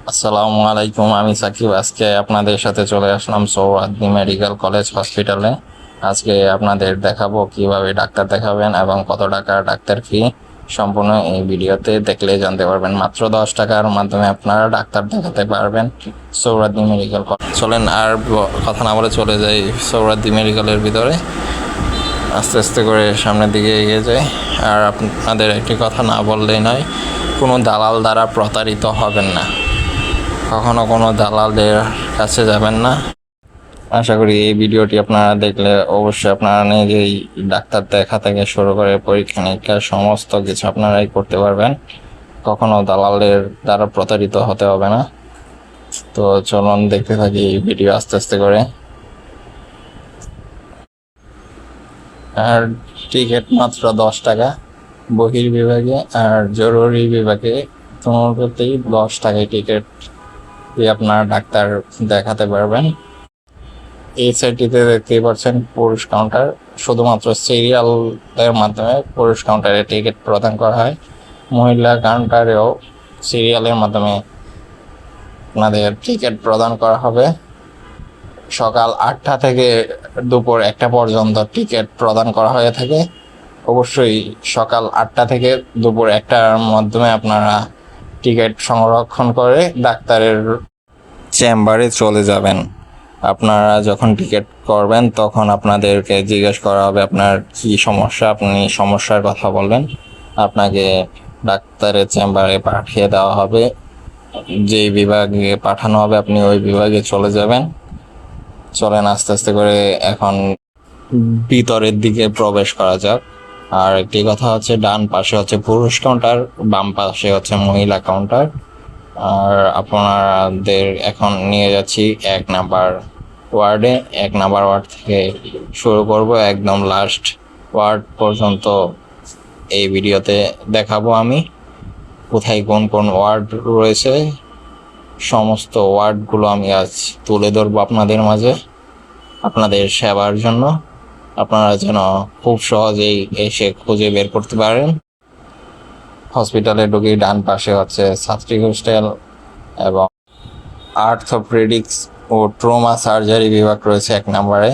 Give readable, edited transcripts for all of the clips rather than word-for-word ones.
আসসালামু আলাইকুম, আমি সাকিব। আজকে আপনাদের সাথে চলে আসলাম সৌরাদি মেডিকেল কলেজ হসপিটালে। আজকে আপনাদের দেখাবো কিভাবে ডাক্তার দেখাবেন এবং কত টাকা ডাক্তার ফি। সম্পূর্ণ এই ভিডিওতে দেখলে জানতে পারবেন। মাত্র 10 টাকার মাধ্যমে আপনারা ডাক্তার দেখাতে পারবেন সৌরাদি মেডিকেল কলেজ। চলেন আর কথা না বলে চলে যাই সৌরাদি মেডিকেলের ভিতরে। আস্তে আস্তে করে সামনের দিকে এগিয়ে যাই। আর আপনাদের একটি কথা না বললেই নয়, কোনো দালাল দ্বারা প্রতারিত হবেন না, কখনো কোনো দালালদের কাছে যাবেন না। আশা করি এই ভিডিওটি আপনারা দেখলে অবশ্যই আপনারা নিজেই ডাক্তার দেখা থেকে শুরু করে পরীক্ষা নিরীক্ষা সমস্ত কিছু আপনারাই করতে পারবেন। কখনো দালালের দ্বারা প্রতারিত হতে হবে না। তো চলুন দেখতে থাকি এই ভিডিও আস্তে আস্তে করে। আর টিকিট মাত্র 10 টাকা বহির্বিভাগে, আর জরুরি বিভাগে দুটোতেই 10 টাকায় টিকিট দিয়ে আপনারা ডাক্তার দেখাতে পারবেন। এই সাইটটিতে দেখতেই পাচ্ছেন পুরুষ কাউন্টার। শুধুমাত্র সিরিয়ালের মাধ্যমে পুরুষ কাউন্টারে টিকিট প্রদান করা হয়। মহিলা কাউন্টারেও সিরিয়ালের মাধ্যমে আপনাদের টিকিট প্রদান করা হবে। সকাল 8টা থেকে দুপুর 1টা পর্যন্ত টিকিট প্রদান করা হয়ে থাকে। অবশ্যই সকাল 8টা থেকে দুপুর 1টার মাধ্যমে আপনারা টিকিট সংরক্ষণ করে ডাক্তারের চেম্বারে চলে যাবেন। আপনারা যখন টিকিট করবেন তখন আপনাদেরকে জিজ্ঞেস করা হবে আপনার কি সমস্যা, আপনি সমস্যার কথা বলবেন, আপনাকে ডাক্তারের চেম্বারে পাঠিয়ে দেওয়া হবে। যেই বিভাগে পাঠানো হবে আপনি ওই বিভাগে চলে যাবেন। চলেন আস্তে আস্তে করে এখন ভিতরের দিকে প্রবেশ করা যাক। আর একটি কথা হচ্ছে, ডান পাশে হচ্ছে পুরুষ কাউন্টার, বাম পাশে হচ্ছে মহিলা কাউন্টার। আর আপনাদের এখন নিয়ে যাচ্ছি 1 নাম্বার ওয়ার্ডে। 1 নাম্বার ওয়ার্ড থেকে শুরু করব, একদম লাস্ট ওয়ার্ড পর্যন্ত এই ভিডিওতে দেখাবো আমি কোথায় কোন কোন ওয়ার্ড রয়েছে। সমস্ত ওয়ার্ডগুলো আমি আজ তুলে ধরবো আপনাদের মাঝে, আপনাদের সেবার জন্য। আপনারা যেন খুব সহজেই এসে খুঁজে বের করতে পারেন। হসপিটালে ঢুকে ডান পাশে হচ্ছে ছাত্রী হোস্টেল এবং আর্থোপেডিক্স ও ট্রমা সার্জারি বিভাগ রয়েছে 1 নাম্বারে।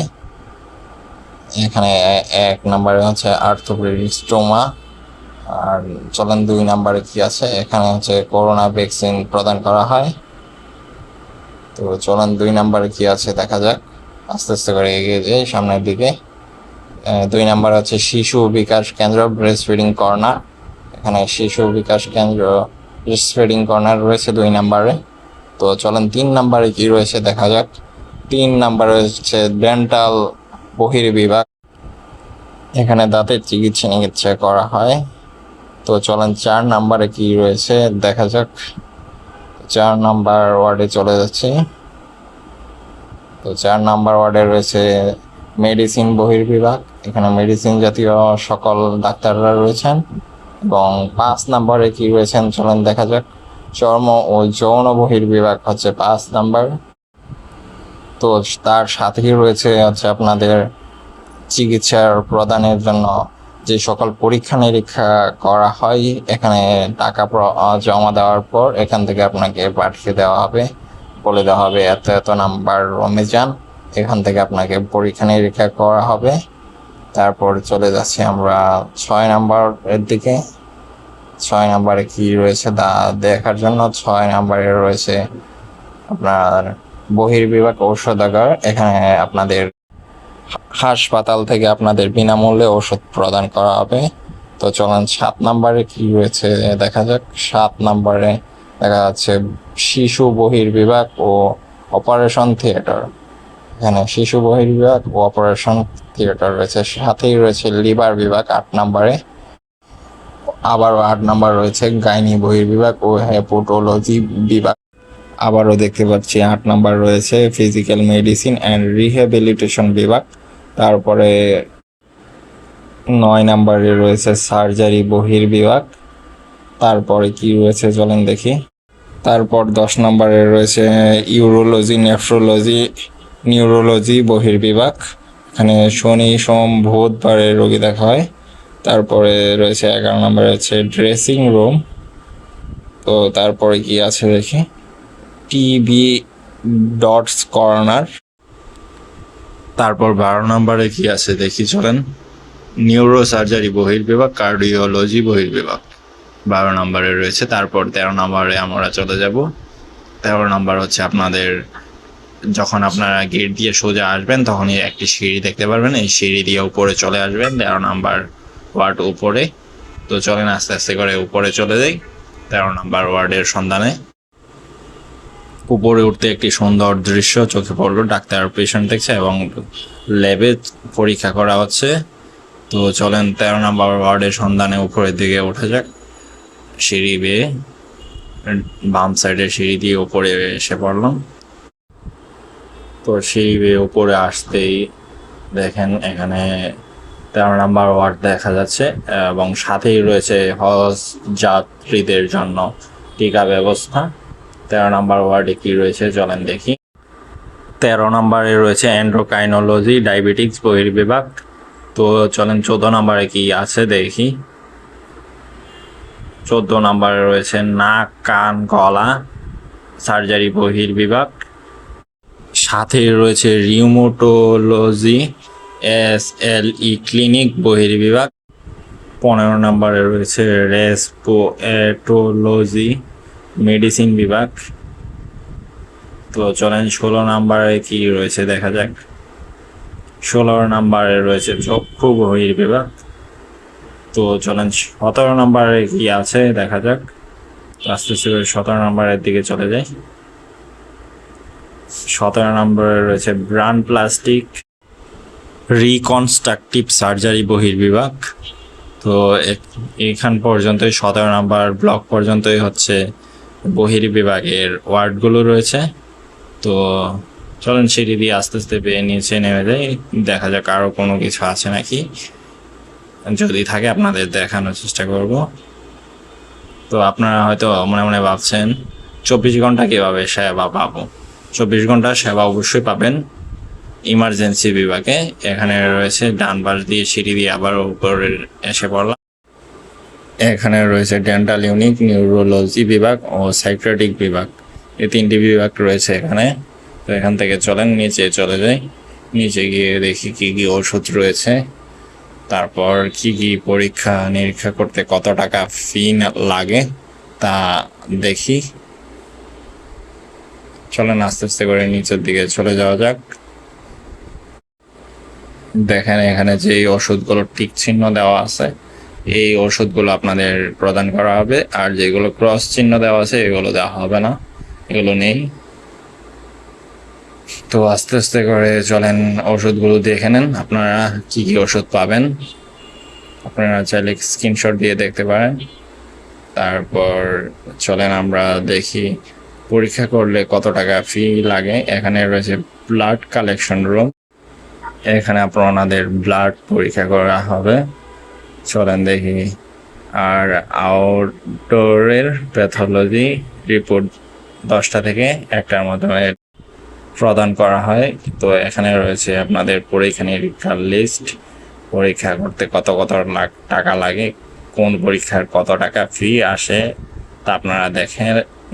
এখানে 1 নাম্বারে হচ্ছে আর্থোপেডিক্স ট্রমা। আর চলেন 2 নাম্বারে কি আছে, এখানে হচ্ছে করোনা ভ্যাকসিন প্রদান করা হয়। তো চলেন 2 নাম্বারে কি আছে দেখা যাক। আস্তে আস্তে করে এগিয়ে যাই সামনের দিকে। 2 নাম্বার হচ্ছে শিশু বিকাশ কেন্দ্র, ব্রেস্ট ফিডিং কর্নার। এখানে শিশু বিকাশ কেন্দ্র ব্রেস্ট ফিডিং কর্নার রয়েছে 2 নাম্বারে। তো চলেন 3 নাম্বারে কি রয়েছে দেখা যাক। 3 নাম্বারে হচ্ছে ডেন্টাল বহির্বিভাগ, এখানে দাঁতের চিকিৎসা করা হয়। তো চলেন 4 নাম্বারে কি রয়েছে দেখা যাক। 4 নাম্বার ওয়ার্ডে চলে যাচ্ছি। তো 4 নাম্বার ওয়ার্ডে রয়েছে মেডিসিন বহির্বিভাগ, এখানে মেডিসিন জাতীয় সকল ডাক্তাররা রয়েছেন। এবং 5 নাম্বারে কি রয়েছেন চলেন দেখা যাক। চর্ম ও যৌন বহির্বিভাগ হচ্ছে 5 নাম্বার। তো তার সাথেই রয়েছে হচ্ছে আপনাদের চিকিৎসার প্রদানের জন্য যে সকল পরীক্ষা নিরীক্ষা করা হয়, এখানে টাকা জমা দেওয়ার পর এখান থেকে আপনাকে পাঠিয়ে দেওয়া হবে, বলে দেওয়া হবে এত এত নাম্বার রুমে যান, এখান থেকে আপনাকে পরীক্ষা নিরীক্ষা করা হবে। তারপর চলে যাচ্ছি আমরা 6 নাম্বারের দিকে। 6 নাম্বারে কি রয়েছে তা দেখার জন্য 6 নাম্বারে রয়েছে আপনার বহির্বিভাগ ঔষধাগার। এখানে আপনাদের হাসপাতাল থেকে আপনাদের বিনামূল্যে ওষুধ প্রদান করা হবে। তো চলেন 7 নাম্বারে কি রয়েছে দেখা যাক। 7 নাম্বারে দেখা যাচ্ছে শিশু বহির্বিভাগ ও অপারেশন থিয়েটার। এখানে শিশু বহির্বিভাগ ও অপারেশন থিয়েটার রয়েছে, সাথেই রয়েছে লিভার বিভাগ 8 নাম্বারে। আবারও 8 নাম্বার রয়েছে গাইনি বহির্বিভাগ ও হেপাটোলজি বিভাগ। আবারও দেখতে পাচ্ছি 8 নাম্বার রয়েছে ফিজিক্যাল মেডিসিন অ্যান্ড রিহ্যাবিলিটেশন বিভাগ। তারপরে 9 নাম্বারে রয়েছে সার্জারি বহির্বিভাগ। তারপরে কি রয়েছে চলেন দেখি। তারপর 10 নাম্বারে রয়েছে ইউরোলজি, নেফ্রোলজি, নিউরোলজি বহির্বিভাগ। এখানে শনি সোম বুধবারে রোগী দেখা হয়। তারপরে রয়েছে 11 নাম্বারে হচ্ছে ড্রেসিং রুম। তো তারপরে কি আছে দেখি। TB dots corner. তারপর 12 নম্বরে কি আছে দেখি চলেন। নিউরো সার্জারি বহির্বিভাগ, কার্ডিওলজি বহির্বিভাগ 12 নম্বরে রয়েছে। তারপর 13 নম্বরে আমরা চলে যাব। 13 নম্বর হচ্ছে আপনাদের, যখন আপনারা গেট দিয়ে সোজা আসবেন তখনই একটি সিঁড়ি দেখতে পারবেন, এই সিঁড়ি দিয়ে উপরে চলে আসবেন। 13 নম্বর ওয়ার্ড উপরে। তো চলেন আস্তে আস্তে করে উপরে চলে যাই 13 নম্বর ওয়ার্ডের সন্ধানে। উপরে উঠতে একটি সুন্দর দৃশ্য চোখে পড়লো। ডাক্তার পেশেন্ট দেখছে এবং ল্যাবে পরীক্ষা করা হচ্ছে। তো চলেন 13 নম্বর ওয়ার্ডের সন্ধানে উপরের দিকে ওঠা যাক। সিঁড়ি বেয়ে বাম সাইডের সিঁড়ি দিয়ে উপরে এসে পড়লাম। তো সিঁড়ি বেয়ে উপরে আসতেই দেখেন এখানে 13 নম্বর ওয়ার্ড দেখা যাচ্ছে এবং সাথেই রয়েছে হজ যাত্রীদের জন্য টিকা ব্যবস্থা। 13 নম্বর ওয়ার্ডে কি রয়েছে চলেন দেখি। 13 নম্বরে রয়েছে এন্ডোক্রাইনোলজি ডায়াবেটিক্স বহির্বিভাগ। তো চলেন 14 নম্বরে কি আছে দেখি। 14 নম্বরে রয়েছে নাক কান গলা সার্জারি বহির্বিভাগ। সাথে রয়েছে রিউমাটোলজি SLE ক্লিনিক বহির্বিভাগ। 15 নম্বরে রয়েছে রেসপিরেটরোলজি মেডিসিন বিভাগ। তো চলেন 16 নম্বরে কি রয়েছে দেখা যাক। 16 নম্বরে রয়েছে চক্ষু বহির্বিভাগ। তো চলেন 17 নম্বরে কি আছে দেখা যাক। আস্তে আস্তে করে 17 নম্বরের দিকে চলে যাই। 17 নম্বরে রয়েছে ব্রান প্লাস্টিক রিকনস্ট্রাকটিভ সার্জারি বহির্বিভাগ। তো এখান পর্যন্তই 17 নম্বর ব্লক পর্যন্তই হচ্ছে বহির্বিভাগের ওয়ার্ডগুলো রয়েছে। তো চলেন সিঁড়ি দিয়ে আস্তে আস্তে পেয়ে নিচে নেমে যাই, দেখা যাক আরও কোনো কিছু আছে নাকি। যদি থাকে আপনাদের দেখানোর চেষ্টা করব। তো আপনারা হয়তো মনে মনে ভাবছেন 24 ঘন্টা কীভাবে সেবা পাবো। 24 ঘন্টা সেবা অবশ্যই পাবেন ইমার্জেন্সি বিভাগে। এখানে রয়েছে ডান পাশ দিয়ে সিঁড়ি দিয়ে আবার উপরে এসে পড়লাম। এখানে রয়েছে ডেন্টাল ইউনিট, নিউরোলজি বিভাগ ও সাইকিয়াট্রিক বিভাগ, এই 3টি বিভাগ রয়েছে এখানে। তো এখান থেকে চলেন নিচে চলে যাই। নিচে গিয়ে দেখি কি কি ওষুধ রয়েছে, তারপর কি কি পরীক্ষা নিরীক্ষা করতে কত টাকা ফি লাগে তা দেখি। চলেন আস্তে আস্তে করে নিচের দিকে চলে যাওয়া যাক। দেখেন এখানে যে ওষুধগুলো টিক চিহ্ন দেওয়া আছে এই ওষুধগুলো আপনাদের প্রদান করা হবে, আর যেগুলো ক্রস চিহ্ন দেওয়া আছে এগুলো দেওয়া হবে না, এগুলো নেই। তো আস্তে আস্তে করে চলেন ওষুধগুলো দেখে নেন আপনারা কি কি ওষুধ পাবেন। আপনারা চাইলে স্ক্রিনশট দিয়ে দেখতে পারেন। তারপর চলেন আমরা দেখি পরীক্ষা করলে কত টাকা ফি লাগে। এখানে রয়েছে ব্লাড কালেকশন রুম, এখানে আপনাদের ব্লাড পরীক্ষা করা হবে। চলেন দেখি। আর আউটডোরের প্যাথোলজি রিপোর্ট 10টা থেকে 1টার মাধ্যমে প্রদান করা হয়। তো এখানে রয়েছে আপনাদের পরীক্ষা নিরীক্ষার লিস্ট, পরীক্ষা করতে কত কত লাখ টাকা লাগে, কোন পরীক্ষার কত টাকা ফি আসে তা আপনারা দেখে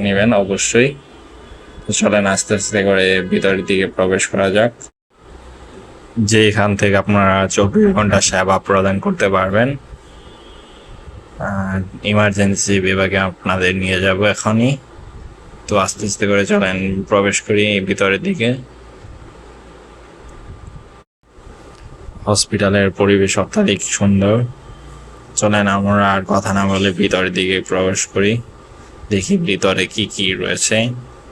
নেবেন অবশ্যই। তো চলেন আস্তে আস্তে করে ভিতরের দিকে প্রবেশ করা যাক, যেখান থেকে আপনারা 24 ঘন্টা সেবা প্রদান করতে পারবেন। ইমার্জেন্সি বিভাগে আপনাদের নিয়ে যাব এখনই। তো আস্তে আস্তে করে চলেন প্রবেশ করি ভিতরের দিকে। হসপিটালের পরিবেশ অত্যাধিক সুন্দর। চলেন আমরা আর কথা না বলে ভিতরের দিকে প্রবেশ করি, দেখি ভিতরে কি কি রয়েছে,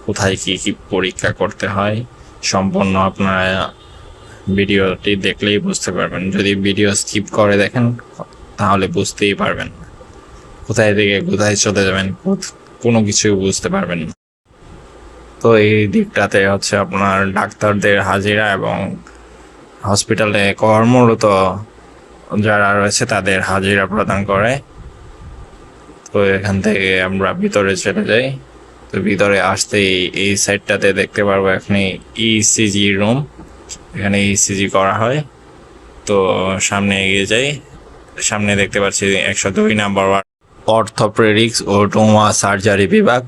কোথায় কি কি পরীক্ষা করতে হয়। সম্পূর্ণ আপনারা ভিডিওটি দেখলেই বুঝতে পারবেন, যদি ভিডিও স্কিপ করে দেখেন তাহলে বুঝতেই পারবেন কোথায় থেকে কোথায় চলে যাবেন, কোনো কিছু বুঝতে পারবেন না। তো এই দিকটাতে হচ্ছে আপনার ডাক্তারদের হাজিরা এবং হসপিটালে কর্মরত যারা রয়েছে তাদের হাজিরা প্রদান করে। তো এখান থেকে আমরা ভিতরে চলে যাই। তো ভিতরে আসতেই এই সাইডটাতে দেখতে পারবো এখানে ইসিজি রুম, এখানে ইসিজি করা হয়। তো সামনে এগিয়ে যাই, সামনে দেখতে পাচ্ছি 102 নাম্বার অর্থোপেডিক্স ও ট্রমা সার্জারি বিভাগ।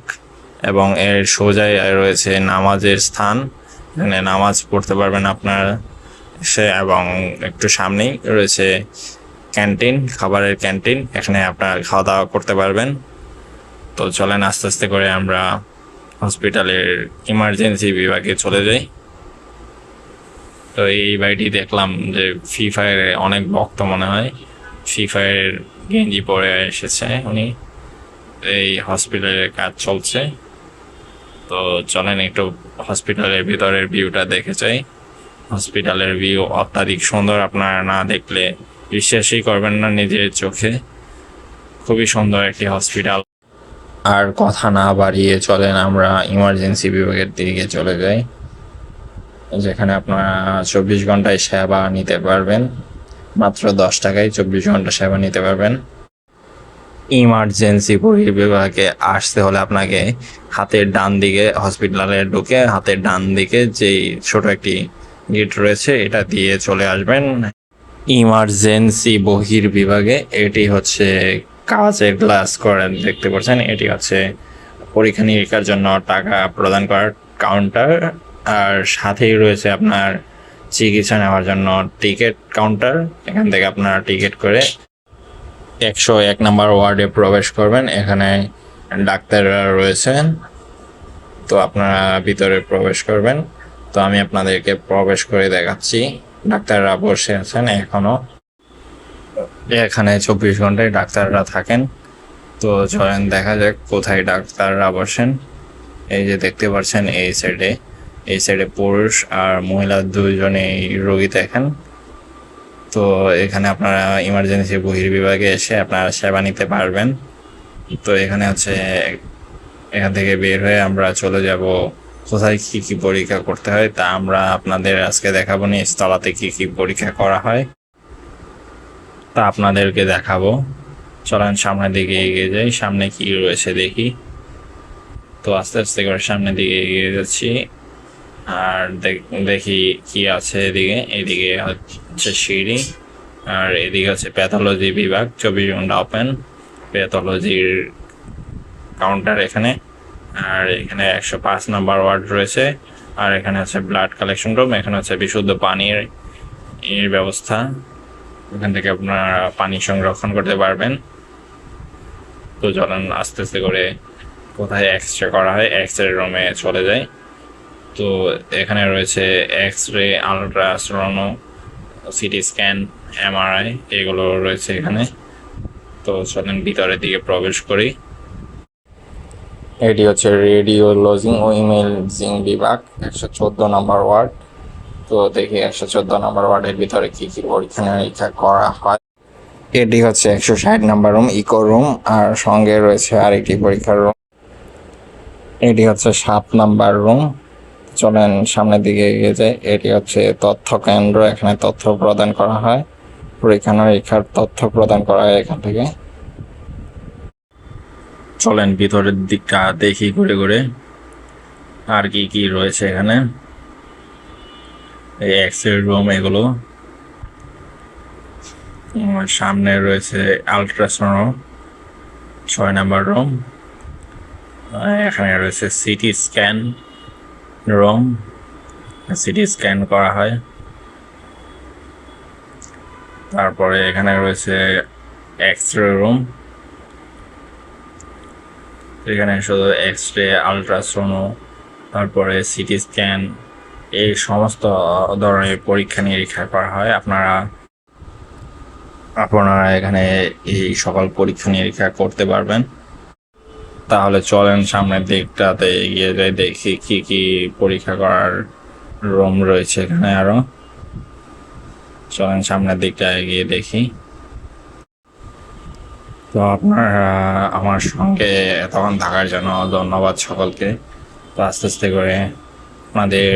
এবং এর সোজাই রয়েছে নামাজের স্থান। এখানে নামাজ পড়তে পারবেন আপনার এবং একটু সামনেই রয়েছে ক্যান্টিন, খাবারের ক্যান্টিন। এখানে আপনার খাওয়া দাওয়া করতে পারবেন। তো চলেন আস্তে আস্তে করে আমরা হসপিটালের ইমার্জেন্সি বিভাগে চলে যাই। তো এই বাড়িটি দেখলাম যে ফ্রি ফায়ারে অনেক ভক্ত মনে হয়, ফ্রি ফায়ারের গেঞ্জি পরে এসেছে উনি। এই হসপিটালের কাজ চলছে। তো চলেন একটু হসপিটালের ভিতরের ভিউটা দেখে যাই। হসপিটালের ভিউ অত্যাধিক সুন্দর, আপনারা না দেখলে বিশ্বাসই করবেন না নিজের চোখে। খুবই সুন্দর একটি হসপিটাল। আর কথা না বাড়িয়ে চলেন আমরা ইমার্জেন্সি বিভাগের দিকে চলে যাই, যেখানে আপনারা 24 ঘন্টায় সেবা নিতে পারবেন। মাত্র 10 টাকায় 24 ঘন্টা সেবা নিতে পারবেন। ইমার্জেন্সি বিভাগে আসতে হলে আপনাকে হাতের ডান দিকে, হসপিটালে ঢুকে হাতের ডান দিকে যেই ছোট একটি গেট রয়েছে এটা দিয়ে চলে আসবেন ইমার্জেন্সি বিভাগে। এটি হচ্ছে কাঁচের গ্লাস করে দেখতে পাচ্ছেন। এটি হচ্ছে পরীক্ষা নিরীক্ষার জন্য টাকা প্রদান করার কাউন্টার, আর সাথেই রয়েছে আপনার চিকিৎসা নেওয়ার জন্য টিকিট কাউন্টার। এখান থেকে আপনারা টিকিট করে 101 নম্বর ওয়ার্ডে প্রবেশ করবেন। এখানে ডাক্তাররা রয়েছেন, তো আপনারা ভিতরে প্রবেশ করবেন। তো আমি আপনাদেরকে প্রবেশ করে দেখাচ্ছি। ডাক্তাররা বসে আছেন এখনো। এখানে 24 ঘন্টায় ডাক্তাররা থাকেন। তো চলেন দেখা যাক কোথায় ডাক্তাররা বসেন। এই যে দেখতে পাচ্ছেন এই সাইডে পুরুষ আর মহিলা দুইজনেই রোগী দেখেন। তো এখানে আপনারা ইমার্জেন্সি বিভাগে এসে আপনারা সেবা নিতে পারবেন। তো এখানে হচ্ছে এখান থেকে বের হয়ে আমরা চলে যাব কোথায় কি কি পরীক্ষা করতে হয়, তা আমরা আপনাদের আজকে দেখাবো। নিচতলাতে কি কি পরীক্ষা করা হয় তা আপনাদেরকে দেখাবো। চলেন সামনের দিকে এগিয়ে যাই, সামনে কি রয়েছে দেখি। তো আস্তে আস্তে করে সামনের দিকে এগিয়ে যাচ্ছি আর দেখি কি আছে এদিকে। এদিকে হচ্ছে সিঁড়ি, আর এদিকে হচ্ছে প্যাথোলজি বিভাগ, 24 ঘন্টা ওপেন। প্যাথোলজির কাউন্টার এখানে, আর এখানে 105 নম্বর ওয়ার্ড রয়েছে। আর এখানে আছে ব্লাড কালেকশন রুম। এখানে হচ্ছে বিশুদ্ধ পানির ব্যবস্থা, এখান থেকে আপনারা পানি সংরক্ষণ করতে পারবেন। তো চলেন আস্তে আস্তে করে কোথায় এক্স রে করা হয় এক্স রে রুমে চলে যায়। তো এখানে রয়েছে X ray, ultrasono, CT scan, MRI, এগুলো রয়েছে এখানে। তো চলেন ভিতরের দিকে প্রবেশ করি। এটি হচ্ছে রেডিওলজি ও ইমেজিং বিভাগ, 114 নম্বর ওয়ার্ড। তো দেখি 114 নম্বর ওয়ার্ডের ভিতরে কি কি পরীক্ষা নিরীক্ষা করা হয়। এটি হচ্ছে 160 নম্বর রুম, ইকো রুম, আর সঙ্গে রয়েছে আরেকটি পরীক্ষার রুম। এটি হচ্ছে 7 নম্বর রুম। চলেন সামনের দিকে এগিয়ে যায়। এটি হচ্ছে তথ্য কেন্দ্র, এখানে তথ্য প্রদান করা হয়, পরীক্ষা নিরীক্ষার তথ্য প্রদান করা হয় এখান থেকে। চলেন ভিতরের দিকটা দেখি ঘুরে ঘুরে আর কি কি রয়েছে এখানে। এই এক্স রে রুম এগুলো। সামনে রয়েছে আলট্রাসোনো, 6 নম্বর রুম। এখানে রয়েছে CT scan room, CT scan করা হয়। তারপরে এখানে রয়েছে এক্স রে রুম, এখানে শুধু এক্স রে, আলট্রাসোনো, তারপরে সিটি স্ক্যান, এই সমস্ত ধরনের পরীক্ষা নিরীক্ষা করা হয়। আপনারা এখানে এই সকল পরীক্ষা নিরীক্ষা করতে পারবেন। তাহলে চলেন সামনের দিকটাতে এগিয়ে যাই, দেখি কি কি পরীক্ষা করার রুম রয়েছে এখানে আরো। চলেন সামনের দিকটা এগিয়ে দেখি। তো আপনারা আমার সঙ্গে এতক্ষণ থাকার জন্য ধন্যবাদ সকলকে। তো আস্তে আস্তে করে আপনাদের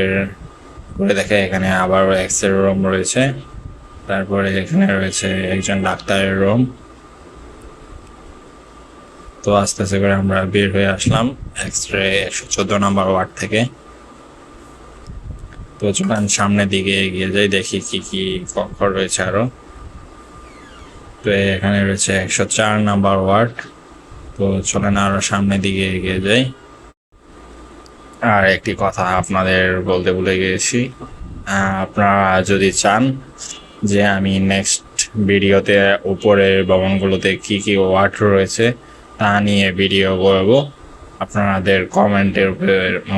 করে দেখে এখানে আবারও এক্স রে রুম রয়েছে। তারপরে এখানে রয়েছে একজন ডাক্তারের রুম। তো আস্তে আস্তে করে আমরা বের হয়ে আসলাম এক্স রে 114 নম্বর ওয়ার্ড থেকে। তো চলেন সামনের দিকে এগিয়ে যাই, দেখি কি কি কক্ষ রয়েছে আরো। তো এখানে রয়েছে 104 নম্বর ওয়ার্ড। তো চলেন আরো সামনের দিকে এগিয়ে যাই। আর একটি কথা আপনাদের বলতে ভুলে গিয়েছি, আপনারা যদি চান যে আমি নেক্সট ভিডিওতে উপরের ভবনগুলোতে কি কি ওয়ার্ড রয়েছে তা নিয়ে ভিডিও করব, আপনাদের কমেন্টের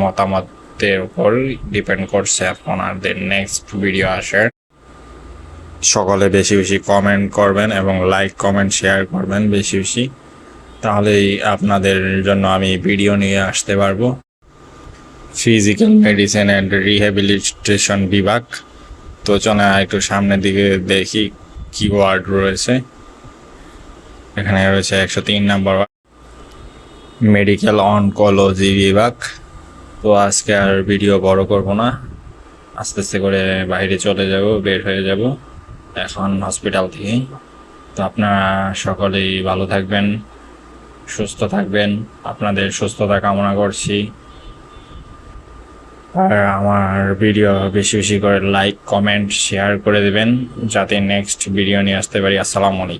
মতামতের উপর ডিপেন্ড করছে আপনাদের নেক্সট ভিডিও আসার। সকলে বেশি বেশি কমেন্ট করবেন এবং লাইক কমেন্ট শেয়ার করবেন বেশি বেশি, তাহলেই আপনাদের জন্য আমি ভিডিও নিয়ে আসতে পারবো। ফিজিক্যাল মেডিসিন অ্যান্ড রিহ্যাবিলিটেশন বিভাগ। তো চলে একটু সামনের দিকে দেখি কি ওয়ার্ড রয়েছে। এখানে রয়েছে 103 নম্বর মেডিকেল অনকোলজি বিভাগ। তো আজকে আর ভিডিও বড় করব না, আস্তে আস্তে করে বাইরে চলে যাব, বের হয়ে যাব এখন হসপিটাল থেকে। তো আপনারা সকলেই ভালো থাকবেন, সুস্থ থাকবেন, আপনাদের সুস্থতা কামনা করছি। আর আমার ভিডিও বেশি বেশি করে লাইক কমেন্ট শেয়ার করে দেবেন যাতে নেক্সট ভিডিও নিয়ে আসতে পারি। আসসালামু আলাইকুম।